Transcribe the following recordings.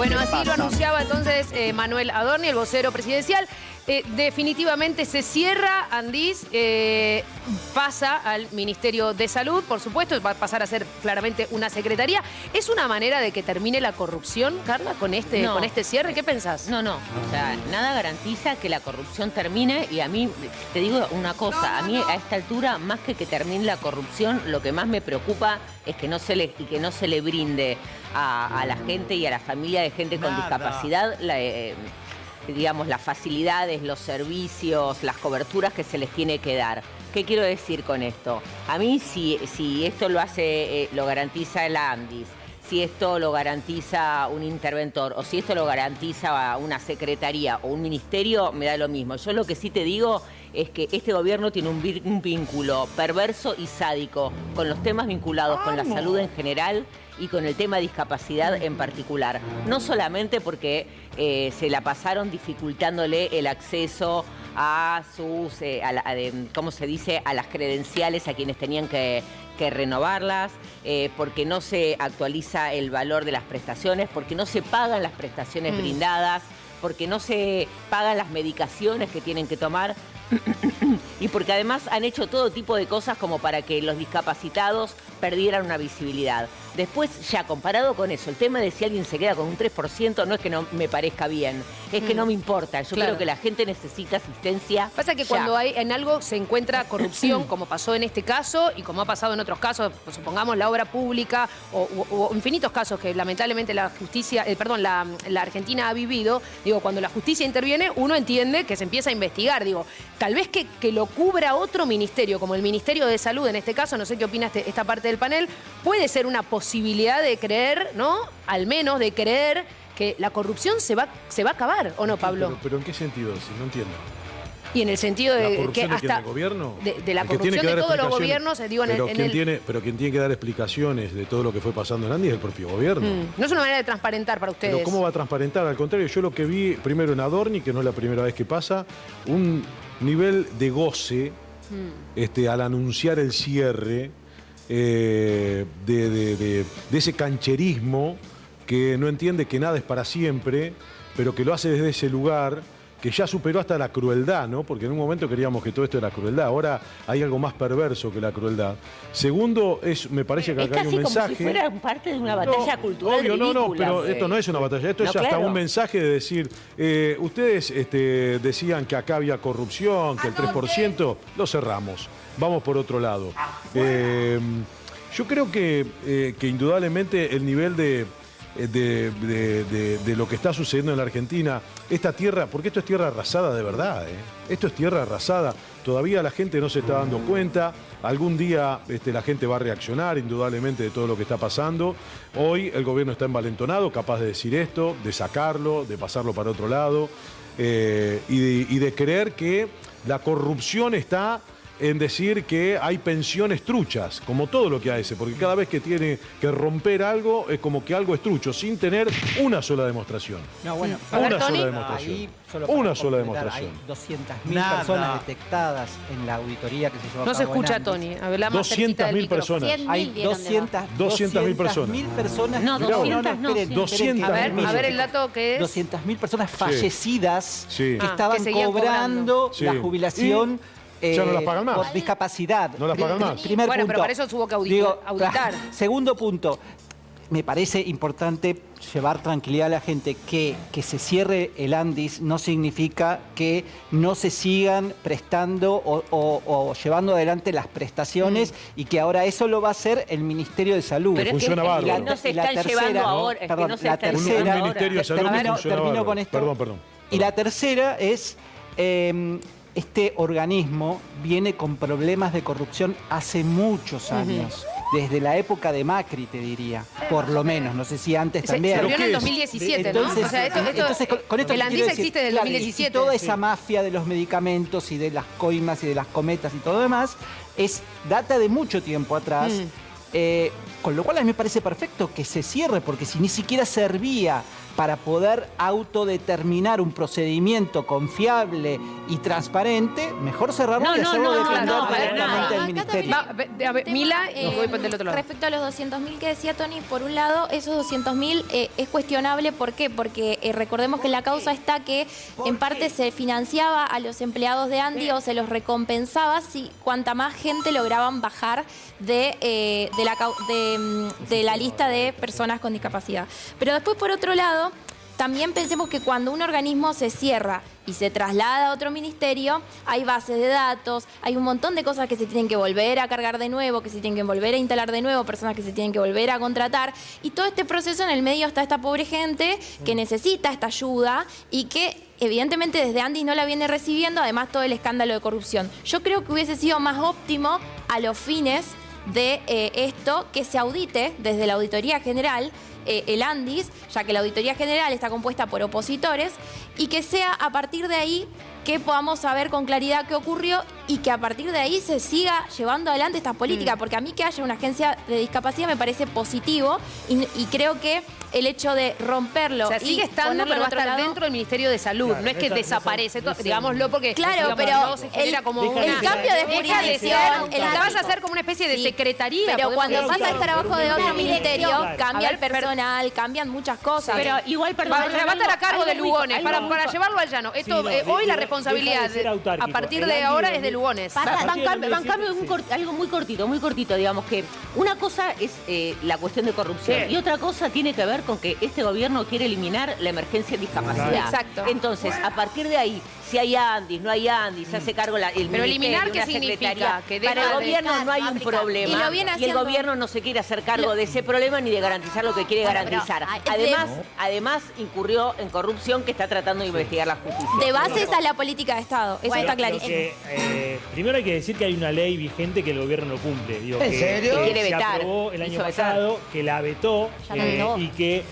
Bueno, así lo anunciaba entonces Manuel Adorni, el vocero presidencial. Definitivamente se cierra Andis, pasa al Ministerio de Salud, por supuesto, va a pasar a ser claramente una secretaría. ¿Es una manera de que termine la corrupción, Carla, con este cierre? ¿Qué pensás? No. O sea, nada garantiza que la corrupción termine y a mí, te digo una cosa, a mí a esta altura, más que termine la corrupción, lo que más me preocupa es que no se le brinde a la gente y a la familia de gente con discapacidad digamos, las facilidades, los servicios, las coberturas que se les tiene que dar. ¿Qué quiero decir con esto? A mí, si esto lo garantiza el Andis, si esto lo garantiza un interventor o si esto lo garantiza una secretaría o un ministerio, me da lo mismo. Yo lo que sí te digo es que este gobierno tiene un vínculo perverso y sádico con los temas vinculados con la salud en general y con el tema de discapacidad en particular. No solamente porque se la pasaron dificultándole el acceso a sus, ¿cómo se dice?, a las credenciales a quienes tenían que renovarlas, porque no se actualiza el valor de las prestaciones, porque no se pagan las prestaciones brindadas, porque no se pagan las medicaciones que tienen que tomar y porque además han hecho todo tipo de cosas como para que los discapacitados perdieran una visibilidad. Después, ya comparado con eso, el tema de si alguien se queda con un 3% no es que no me parezca bien, es que no me importa. Yo creo que la gente necesita asistencia. Pasa que cuando en algo se encuentra corrupción, como pasó en este caso y como ha pasado en otros casos, pues, supongamos la obra pública o infinitos casos que lamentablemente la justicia, la Argentina ha vivido, digo, cuando la justicia interviene, uno entiende que se empieza a investigar, digo, tal vez que lo cubra otro ministerio, como el Ministerio de Salud en este caso, no sé qué opina esta parte del panel, puede ser una posibilidad de creer, ¿no? Al menos de creer que la corrupción se va a acabar, ¿o no, Pablo? ¿Pero en qué sentido? Si no entiendo. Y en el sentido de que hasta el gobierno, de la corrupción de todos los gobiernos, digo, pero quien tiene que dar explicaciones de todo lo que fue pasando en Andis es el propio gobierno. No es una manera de transparentar para ustedes. Pero ¿cómo va a transparentar? Al contrario, yo lo que vi primero en Adorni, que no es la primera vez que pasa, un nivel de goce al anunciar el cierre de ese cancherismo que no entiende que nada es para siempre, pero que lo hace desde ese lugar que ya superó hasta la crueldad, ¿no? Porque en un momento queríamos que todo esto era crueldad. Ahora hay algo más perverso que la crueldad. Segundo, me parece que acá hay un mensaje. Como si fuera parte de una batalla cultural ridícula. No, pero esto no es una batalla. Esto es hasta un mensaje de decir, ustedes decían que acá había corrupción, que el 3%, lo cerramos. Vamos por otro lado. Yo creo que indudablemente el nivel de lo que está sucediendo en la Argentina, esta tierra, porque esto es tierra arrasada de verdad, esto es tierra arrasada, todavía la gente no se está dando cuenta, algún día la gente va a reaccionar indudablemente de todo lo que está pasando. Hoy el gobierno está envalentonado, capaz de decir esto, de sacarlo, de pasarlo para otro lado, y de creer que la corrupción está en decir que hay pensiones truchas, como todo lo que hace, porque cada vez que tiene que romper algo, es como que algo es trucho, sin tener una sola demostración. No, bueno, una sola demostración. Una sola demostración. Hay 200.000 personas detectadas en la auditoría que se llevó a cabo. No se escucha, Tony. Habla más cerquita del 200.000 personas. Hay 200.000 personas. No, 200 no. 200.000. A ver el dato que es. 200.000 personas fallecidas que que estaban seguían cobrando la jubilación. Ya no las pagan más. Por discapacidad. No las pagan más. Primer punto. Pero para eso tuvo que auditar. Segundo punto. Me parece importante llevar tranquilidad a la gente que se cierre el Andis no significa que no se sigan prestando o llevando adelante las prestaciones y que ahora eso lo va a hacer el Ministerio de Salud. Pero funciona bárbaro. No se están llevando ahora. Perdón, la tercera. Un Ministerio de Salud termino con esto. Perdón. Y la tercera es. Este organismo viene con problemas de corrupción hace muchos años. Desde la época de Macri, te diría. Por lo menos. No sé si antes también. Se abrió en el 2017, ¿no? O sea, con esto el Andis existe desde el 2017. Y toda esa mafia de los medicamentos y de las coimas y de las cometas y todo demás data de mucho tiempo atrás. Con lo cual a mí me parece perfecto que se cierre, porque si ni siquiera servía para poder autodeterminar un procedimiento confiable y transparente, mejor cerrarlo y hacerlo depender directamente del ministerio. A ver, Mila, y voy del otro lado. Respecto a los 200.000 que decía Tony, por un lado, esos 200.000 es cuestionable. ¿Por qué? Porque recordemos que en la causa está que en parte se financiaba a los empleados de Andy o se los recompensaba si cuanta más gente lograban bajar de la lista de personas con discapacidad. Pero después, por otro lado, también pensemos que cuando un organismo se cierra y se traslada a otro ministerio, hay bases de datos, hay un montón de cosas que se tienen que volver a cargar de nuevo, que se tienen que volver a instalar de nuevo, personas que se tienen que volver a contratar. Y todo este proceso, en el medio está esta pobre gente que necesita esta ayuda y que evidentemente desde Andy no la viene recibiendo, además todo el escándalo de corrupción. Yo creo que hubiese sido más óptimo a los fines de esto que se audite desde la Auditoría General el Andis, ya que la Auditoría General está compuesta por opositores, y que sea a partir de ahí que podamos saber con claridad qué ocurrió y que a partir de ahí se siga llevando adelante esta política, porque a mí que haya una agencia de discapacidad me parece positivo y creo que el hecho de romperlo, o sea, sigue estando, pero va a estar dentro del Ministerio de Salud. Claro, no es que desaparece, digámoslo, porque claro, digamos, pero se genera como el cambio de jurisdicción, vas a hacer como una especie de secretaría. Pero cuando vas a estar abajo de otro ministerio, cambia ver, el personal, cambian muchas cosas. Pero igual, perdón, va a estar a cargo de Lugones, para llevarlo al llano. Esto, hoy la responsabilidad a partir de ahora es de Lugones. Bancame algo muy cortito, digamos que una cosa es la cuestión de corrupción y otra cosa tiene que ver con que este gobierno quiere eliminar la emergencia de discapacidad. Exacto. Entonces, a partir de ahí, si hay Andis, no hay Andis, se hace cargo el Pero eliminar, ¿qué significa? Que para el gobierno no hay un problema y el gobierno no se quiere hacer cargo de ese problema ni de garantizar lo que quiere garantizar. Además, incurrió en corrupción que está tratando de investigar la justicia. De base esa es la política de Estado, eso está clarísimo. Primero hay que decir que hay una ley vigente que el gobierno no cumple. Digo, ¿En serio? Que quiere vetar. Se aprobó el año pasado, que la vetó y que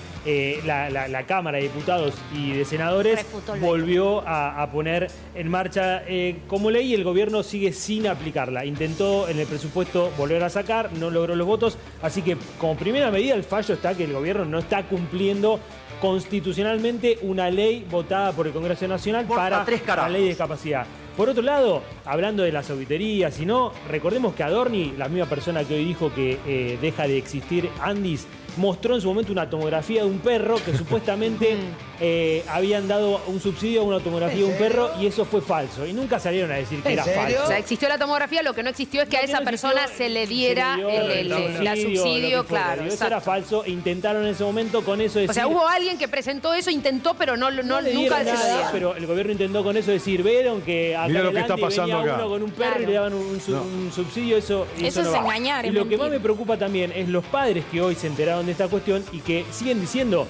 la Cámara de Diputados y de Senadores volvió a poner en marcha como ley y el gobierno sigue sin aplicarla. Intentó en el presupuesto volver a sacar, no logró los votos, así que como primera medida el fallo está que el gobierno no está cumpliendo constitucionalmente una ley votada por el Congreso Nacional para la ley de discapacidad. Por otro lado, hablando de las auditorías, recordemos que Adorni, la misma persona que hoy dijo que deja de existir Andis, mostró en su momento una tomografía de un perro que supuestamente habían dado un subsidio a una tomografía de un perro y eso fue falso. Y nunca salieron a decir que era falso. O sea, existió la tomografía, lo que no existió es que a esa persona se le diera el subsidio, claro. Eso era falso e intentaron en ese momento con eso decir... O sea, hubo alguien que presentó eso, intentó, pero nunca se lo dieron. Pero el gobierno intentó con eso decir, vieron que acá mira lo que está pasando venía acá. uno con un perro y le daban un subsidio, eso es no va. engañar, y es lo mentir. que más me preocupa también es los padres que hoy se enteraron de esta cuestión y que siguen diciendo,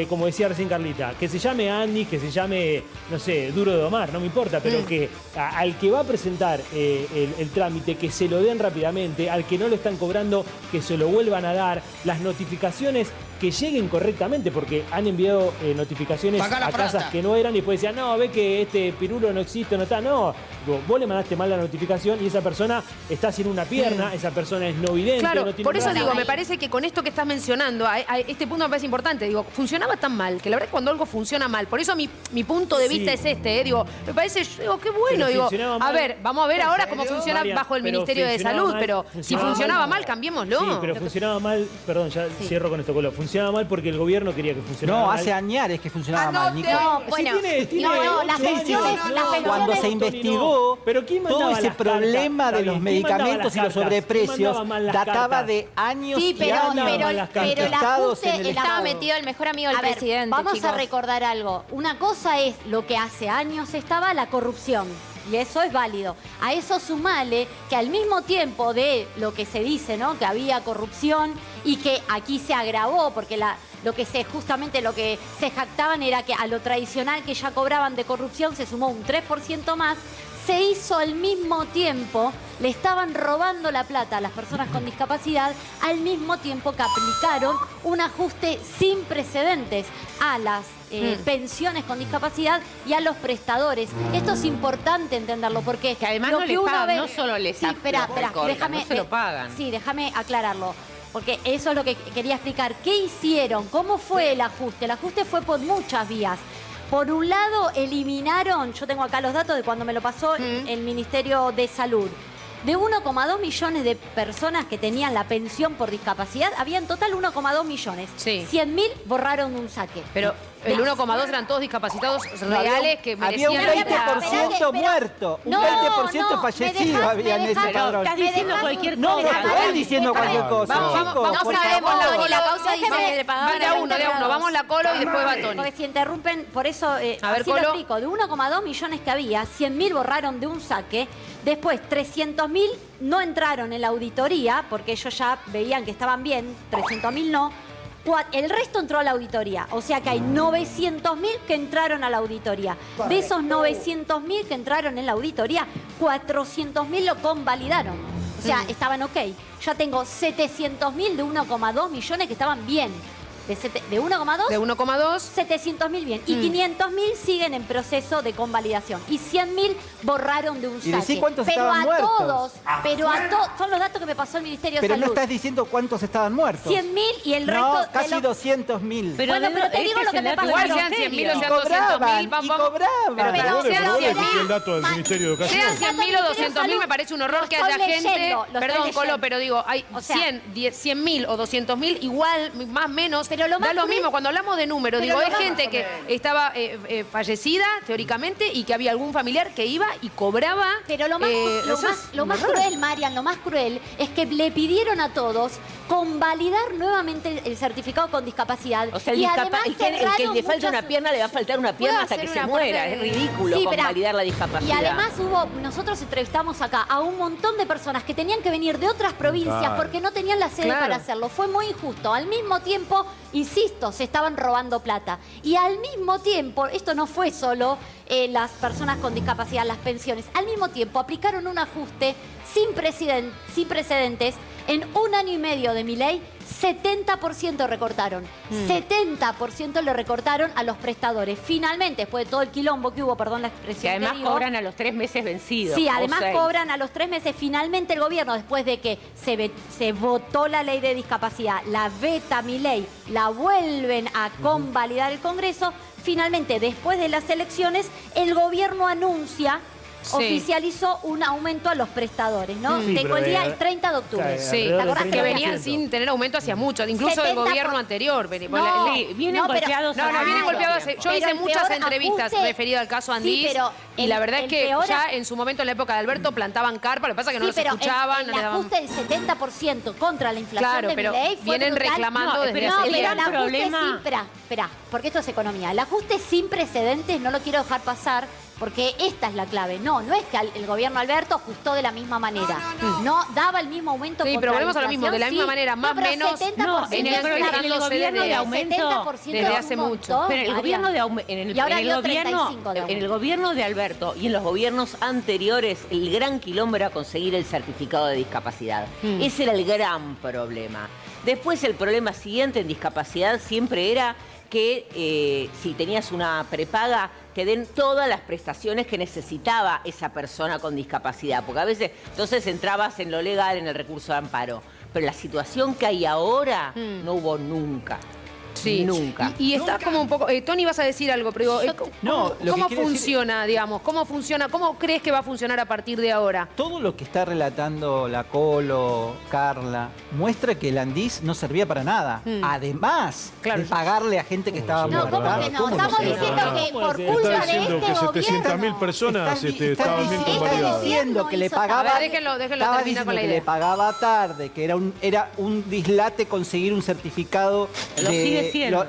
como decía recién Carlita, que se llame Andy, que se llame, no sé, Duro de Domar, no me importa, pero que al que va a presentar el trámite, que se lo den rápidamente, al que no lo están cobrando, que se lo vuelvan a dar, las notificaciones que lleguen correctamente, porque han enviado notificaciones a casas que no eran y después decían, no, ve que este pirulo no existe, no está, no. Vos le mandaste mal la notificación y esa persona está sin una pierna, esa persona es no vidente. Claro, no tiene por eso brazo. digo, me parece que con esto que estás mencionando, este punto me parece importante, funcionaba tan mal, que la verdad es que cuando algo funciona mal, por eso mi punto de vista es este, me parece, qué bueno, a ver, vamos a ver ahora cómo funciona bajo el Ministerio de Salud, pero si funcionaba mal, cambiémoslo. Sí, pero funcionaba mal, perdón, ya cierro con esto, Colo, funcionaba mal porque el gobierno quería que funcionara mal. No, hace años que funcionaba mal, Nico. No, bueno, las pensiones, Cuando se investigó, pero ¿quién todo mandaba ese las problema cartas? de los ¿Quién mandaba medicamentos y las los cartas? sobreprecios ¿Quién mandaba mal las databa cartas? de años Sí, y pero años el estados ajuste, en el estaba Estado. metido el mejor amigo del A ver, presidente, vamos chicos. a recordar algo. Una cosa es lo que hace años estaba la corrupción. Y eso es válido. A eso sumale que al mismo tiempo de lo que se dice, ¿no? Que había corrupción y que aquí se agravó, porque justamente lo que se jactaban era que a lo tradicional que ya cobraban de corrupción se sumó un 3% más. Se hizo al mismo tiempo, le estaban robando la plata a las personas con discapacidad, al mismo tiempo que aplicaron un ajuste sin precedentes a las pensiones con discapacidad y a los prestadores. Esto es importante entenderlo porque que además lo no que les uno pagan, ve, no solo les sí, espera, recortan, déjame, no se lo pagan. Sí, déjame aclararlo. porque eso es lo que quería explicar. ¿Qué hicieron? ¿Cómo fue el ajuste? El ajuste fue por muchas vías. Por un lado, eliminaron, yo tengo acá los datos de cuando me lo pasó el Ministerio de Salud, de 1,2 millones de personas que tenían la pensión por discapacidad, había en total 1,2 millones. Sí. 100.000 borraron de un saque. Pero el 1,2 eran todos discapacitados reales que Había merecían... un 20% muerto, un 20% fallecido había en ese padrón. Estás diciendo cualquier No, cosa. no estoy diciendo cualquier cosa. Vamos No a sabemos, Tony, la causa dice que le pagaban de a uno. Vamos la Colo y después va Tony. Porque si interrumpen, por eso, A ver, así lo Colo. explico. De 1,2 millones que había, 100.000 borraron de un saque. Después, 300.000 no entraron en la auditoría, porque ellos ya veían que estaban bien, 300.000 no. El resto entró a la auditoría. O sea que hay 900.000 que entraron a la auditoría. De esos 900.000 que entraron en la auditoría, 400.000 lo convalidaron. O sea, estaban ok. Ya tengo 700.000 de 1,2 millones que estaban bien. De 1,2. De 1,2. 700.000 bien. Y 500.000 siguen en proceso de convalidación. Y 100.000 borraron de un saque. Y decí cuántos pero estaban a muertos. todos, pero a todos, son los datos que me pasó el Ministerio de Pero Salud. no estás diciendo cuántos estaban muertos. 100.000 y el resto... No, de casi los- 200.000. Bueno, pero te digo lo que me pasó. Igual en sean serio. 100.000 o sean cobraban, 200.000, y cobraban. Pero Perdone, sean perdone, 100.000. busqué el dato del Ministerio de Educación. Sean 100.000 o 200.000, me parece un horror que haya gente... Perdón, Colo, pero digo, hay O sea, 100.000 o 200.000, igual, más o menos, Pero lo más da lo cruel- mismo. Cuando hablamos de números, Pero digo, lo hay más- gente que estaba fallecida, teóricamente, y que había algún familiar que iba y cobraba... Pero lo más, eso es lo un más horror. cruel, Marian, lo más cruel es que le pidieron a todos convalidar nuevamente el certificado con discapacidad. O sea, y el además que le cerraron falta muchas- una pierna, le va a faltar una pierna hasta hacer que se una muera. parte Es de- ridículo Sí, pero- convalidar la discapacidad. Y además nosotros entrevistamos acá a un montón de personas que tenían que venir de otras provincias Claro. porque no tenían la sede Claro. para hacerlo. Fue muy injusto. Al mismo tiempo, insisto, se estaban robando plata. Y al mismo tiempo, esto no fue solo las personas con discapacidad, las pensiones. Al mismo tiempo, aplicaron un ajuste sin precedentes. En 1 año y medio de mi ley, 70% recortaron. 70% le recortaron a los prestadores. Finalmente, después de todo el quilombo que hubo, perdón la expresión. Que además que digo, cobran a los 3 meses vencidos. Sí, o además 6. cobran a los 3 meses. Finalmente el gobierno, después de que se votó la ley de discapacidad, la veta mi ley, la vuelven a convalidar el Congreso, finalmente después de las elecciones, el gobierno anuncia, Sí. oficializó un aumento a los prestadores, ¿no? Sí, Tengo pero el día de- el 30 de octubre. Claro, Sí, alrededor ¿te acordás del que 30%. venían sin tener aumento hacía mucho, incluso del 70%. gobierno anterior. No, Sí, vienen no, pero- golpeados. No, vienen golpeados. Yo Pero hice el muchas peor entrevistas ajuste- referidas al caso Sí, Andís pero y la verdad es el que peor ya en su momento, en la época de Alberto, plantaban carpa, lo que pasa es que no Sí, los pero escuchaban, el no le daban... ajuste del 70% contra la inflación Claro, de pero Milei fue vienen brutal. reclamando desde pero hace No, el pero tiempo. el ajuste problema- sin... Espera, porque esto es economía. El ajuste sin precedentes no lo quiero dejar pasar porque esta es la clave. No es que el gobierno Alberto ajustó de la misma manera. No, daba el mismo aumento Sí, contra pero la volvemos a lo mismo, de la inflación, misma sí. manera, más o pero menos, 70% en el es una- gobierno de aumento 70% desde es hace un mucho. montón, Pero el gobierno Mariana. en el, Y ahora en el dio gobierno, 35 de en el aumento. gobierno de Alberto y en los gobiernos anteriores, el gran quilombo era conseguir el certificado de discapacidad. Ese era el gran problema. Después el problema siguiente en discapacidad siempre era que si tenías una prepaga, te den todas las prestaciones que necesitaba esa persona con discapacidad. Porque a veces, entonces entrabas en lo legal, en el recurso de amparo. Pero la situación que hay ahora no hubo nunca. Sí. Nunca. Y está como un poco... Tony, vas a decir algo, pero digo, No, lo que ¿cómo quiero decir- funciona, digamos? ¿Cómo funciona? ¿Cómo crees que va a funcionar a partir de ahora? Todo lo que está relatando la Colo, Carla, muestra que el Andís no servía para nada. Además Claro, de pagarle a gente que estaba No, muerta. ¿cómo que no? ¿Cómo no Estamos se va a diciendo pagar? que por Está culpa Está de diciendo este que 700.000 gobierno... personas estaban bien diciendo- convalidadas. Diciendo que le hizo- pagaba, A ver, déjenlo estaba terminar diciendo con la que idea. le pagaba tarde, que era un dislate conseguir un certificado. Lo sigue siendo.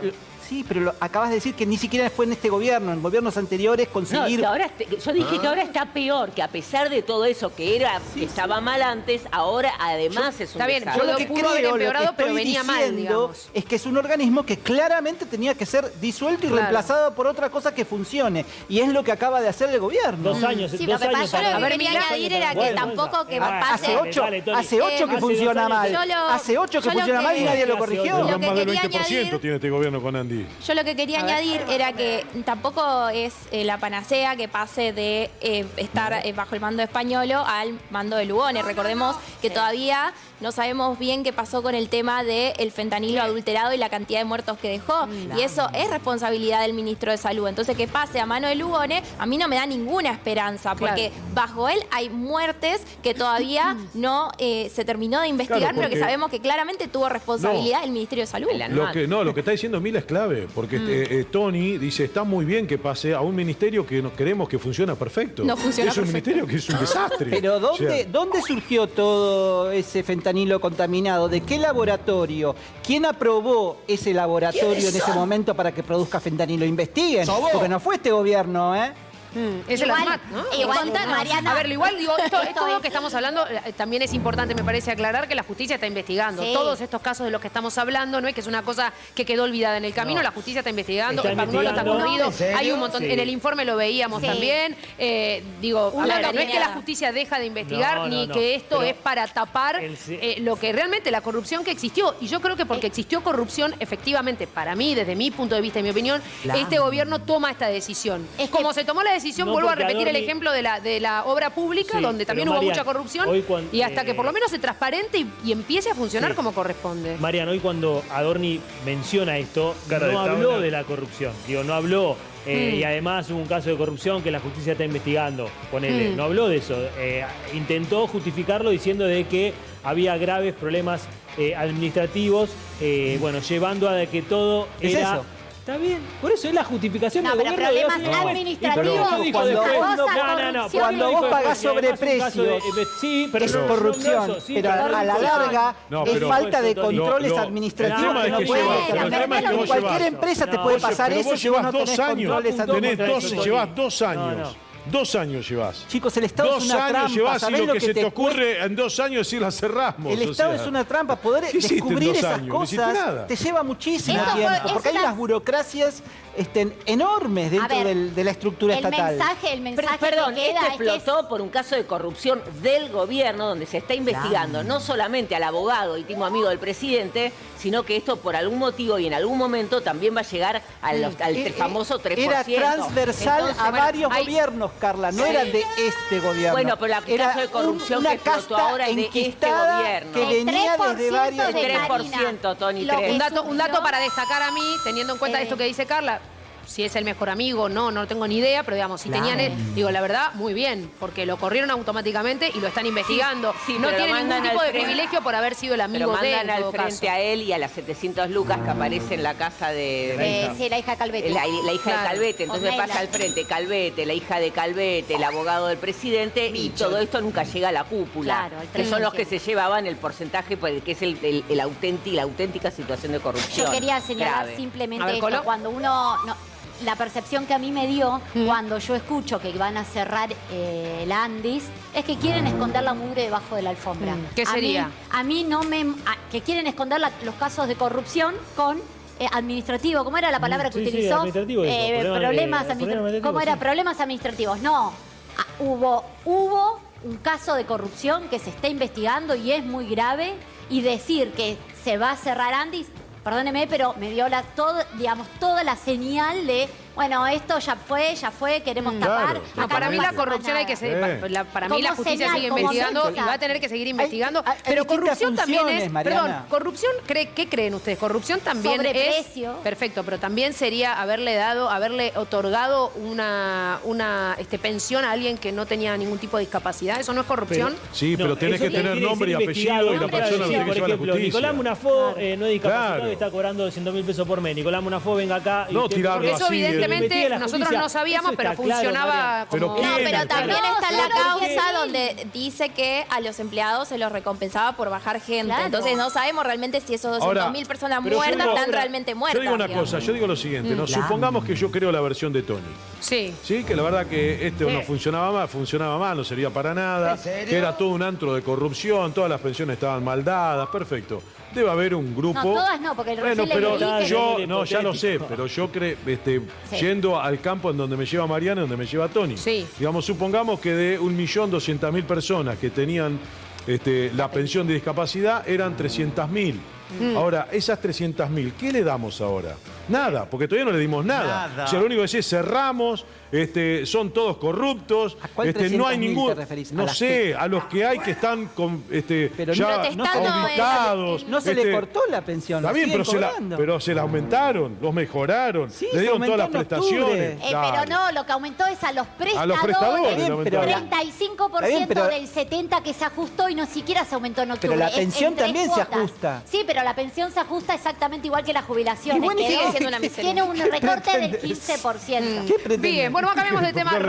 Sí, pero acabas de decir que ni siquiera fue en este gobierno, en gobiernos anteriores No, conseguir... que ahora yo dije que ahora está peor, que a pesar de todo eso que estaba mal antes, ahora además es un Está bien, desastre. Yo lo Pudo que haber creo, lo que empeorado, pero estoy venía mal, diciendo digamos. es que es un organismo que claramente tenía que ser disuelto y Claro. reemplazado por otra cosa que funcione. Y es lo que acaba de hacer el gobierno. 2 años, Sí, 2 lo que años. pasa, para- lo que ver, quería Milá. añadir era que Bueno, tampoco que bueno. pase... Hace 8 Dale, Tony. hace ocho que Hace funciona 2 mal. años. Yo lo- Hace 8 que yo lo funciona mal y que- nadie lo Hace corrigió. ocho. Lo Más que del quería 20% añadir- tiene este gobierno con Andy. Liz. Yo lo que quería añadir era que tampoco es la panacea que pase de estar bajo el mando de Españolo al mando de Lugones. Recordemos que todavía no sabemos bien qué pasó con el tema del fentanilo adulterado y la cantidad de muertos que dejó. Y eso es responsabilidad del ministro de Salud. Entonces, que pase a mano de Lugones, a mí no me da ninguna esperanza, porque bajo él hay muertes que todavía no se terminó de investigar, pero que sabemos que claramente tuvo responsabilidad el Ministerio de Salud. Lo que está diciendo Mila es clave, porque Tony dice, está muy bien que pase a un ministerio que queremos que funcione perfecto. No funciona es un ministerio que es un desastre. Pero ¿dónde surgió todo ese fentanilo contaminado? ¿De qué laboratorio? ¿Quién aprobó ese laboratorio en ese momento para que produzca fentanilo? Investiguen, porque no fue este gobierno, ¿eh? Es el ANMAT, ¿no? Igual, Mariana. A ver, igual digo, esto que estamos hablando, también es importante, me parece, aclarar que la justicia está investigando. Sí. Todos estos casos de los que estamos hablando, no es que es una cosa que quedó olvidada en el camino, la justicia está investigando, el Pagnuolo está corrido, hay un montón, en el informe lo veíamos también. Digo, a ver, no es que la justicia deja de investigar, ni que esto es para tapar lo que realmente la corrupción que existió. Y yo creo que porque existió corrupción, efectivamente, para mí, desde mi punto de vista y mi opinión, este gobierno toma esta decisión. Como se tomó la decisión, vuelvo a repetir el ejemplo de la obra pública, donde también hubo mucha corrupción, y hasta que por lo menos se transparente y empiece a funcionar como corresponde. Mariano, hoy cuando Adorni menciona esto, no habló de la corrupción. Digo, no habló. Y además hubo un caso de corrupción que la justicia está investigando. Ponele, no habló de eso. Intentó justificarlo diciendo de que había graves problemas administrativos, bueno, llevando a que todo era... Eso. Está bien, por eso es la justificación del pero gobierno. problemas administrativos. Cuando vos pagás sobreprecios, sí, pero es corrupción. Pero a la larga es falta de controles administrativos que no pueden. Cualquier empresa te puede pasar eso. Vos llevas 2 años. Llevas 2 años. 2 años llevas. Chicos, el Estado es una trampa. 2 años llevas y ¿Sabés lo que se te cuesta? ocurre en 2 años si la cerramos. El Estado es una trampa. Poder ¿qué hiciste en descubrir 2 esas años? No hiciste cosas nada. te lleva muchísimo Esto tiempo. es Porque hay unas burocracias enormes dentro de la estructura estatal. El mensaje Perdón, que queda esto es que explotó por un caso de corrupción del gobierno donde se está investigando no solamente al abogado íntimo amigo del presidente, sino que esto por algún motivo y en algún momento también va a llegar al famoso 3%. Era transversal. Entonces, a varios gobiernos, Carla, no era de este gobierno. Bueno, pero el caso de corrupción una que explotó casta ahora es de este enquistada gobierno. que venía desde varios... El 3%, Tony, Lo 3. que Un dato para destacar a mí, teniendo en cuenta esto que dice Carla, si es el mejor amigo, no tengo ni idea, pero digamos, si tenían, digo, la verdad, muy bien, porque lo corrieron automáticamente y lo están investigando. Sí, no pero tiene ningún mandan tipo al de frente. privilegio por haber sido el amigo Pero de él. mandan en al todo frente caso. a él y a las 700 lucas que aparece en la casa de... sí, la hija de Calvete. La hija Claro. de Calvete, entonces Ornella. pasa al frente Calvete, la hija de Calvete, el abogado del presidente, y todo esto nunca llega a la cúpula, Claro, el que son los que 3%. se llevaban el porcentaje, pues, que es la auténtica situación de corrupción. Yo quería señalar grave. simplemente A ver, esto, Colo. cuando uno... la percepción que a mí me dio cuando yo escucho que van a cerrar el Andis es que quieren esconder la mugre debajo de la alfombra. ¿Qué sería? A mí no me... que quieren esconder los casos de corrupción con... administrativo, ¿cómo era la palabra que Sí, sí, utilizó? administrativo, dijo, problemas administrativos, ¿Cómo era? sí. Problemas administrativos. No, hubo un caso de corrupción que se está investigando y es muy grave, y decir que se va a cerrar Andis, perdóneme, pero me dio toda la señal de, bueno, esto ya fue, queremos tapar. Claro. No, Acá para no mí la pasa corrupción nada. hay que seguir, para mí la Como justicia señal, sigue como investigando y mensaje. va a tener que seguir investigando. hay Pero distintas corrupción también funciones, es, Mariana. perdón, corrupción, ¿qué creen ustedes? Corrupción también Sobreprecio. es, perfecto, pero también sería haberle otorgado una pensión a alguien que no tenía ningún tipo de discapacidad. ¿Eso no es corrupción? Sí, pero tenés eso que tener tiene nombre y ser apellido y la investigado. persona lo tiene que Por llevar a la ejemplo, justicia. Nicolás Munafó no es discapacitado Claro. y está cobrando 200.000 pesos por mes. Nicolás Munafó, venga acá. No tirarlo Porque eso así, evidentemente investigue la nosotros justicia. no sabíamos, Eso pero está claro, funcionaba Mariana. Pero como... ¿quién? No, pero también No, está en la claro, causa sí. donde dice que a los empleados se los recompensaba por bajar gente. Claro. Entonces no sabemos realmente si esos Ahora, 200.000 personas pero yo muertas digo- están realmente muertas. Yo digo una digamos. cosa, yo digo lo siguiente, ¿no? Supongamos que yo creo la versión de Tony. Sí. Sí, que la verdad que no funcionaba mal, no servía para nada, que era todo un antro de corrupción, todas las pensiones estaban mal dadas, perfecto. Debe haber un grupo. No, todas no, porque el Bueno, recién pero leí que- yo, no, ya lo sé, pero yo creo, yendo al campo en donde me lleva Mariana, donde me lleva Tony. Sí. Digamos, supongamos que de 1.200.000 personas que tenían la pensión de discapacidad eran 300.000. Ahora, esas 300.000, ¿qué le damos ahora? Nada, porque todavía no le dimos nada. Nada. O sea, lo único que decís es cerramos, son todos corruptos, ¿A cuál no hay 300.000 ningún, te referís? no ¿A las sé, que- a los que hay que están Pero ya protestando auditados. No se le cortó la pensión, Está la bien, siguen pero pero se la aumentaron, los mejoraron, Sí, le se dieron todas las aumentó en octubre. prestaciones. Pero Dale. no, lo que aumentó es a los prestadores. A los prestadores Bien, le pero aumentaron. 35% Está bien, pero- del 70% que se ajustó y no siquiera se aumentó en octubre. Pero la Es pensión en tres también se cuotas. ajusta. Sí, pero la pensión se ajusta exactamente igual que las jubilaciones. Y bueno, Quedó- sigue siendo una miseria. Tiene un recorte del pretendes? 15%. ¿Qué pretenden? Bien, bueno, cambiamos de tema.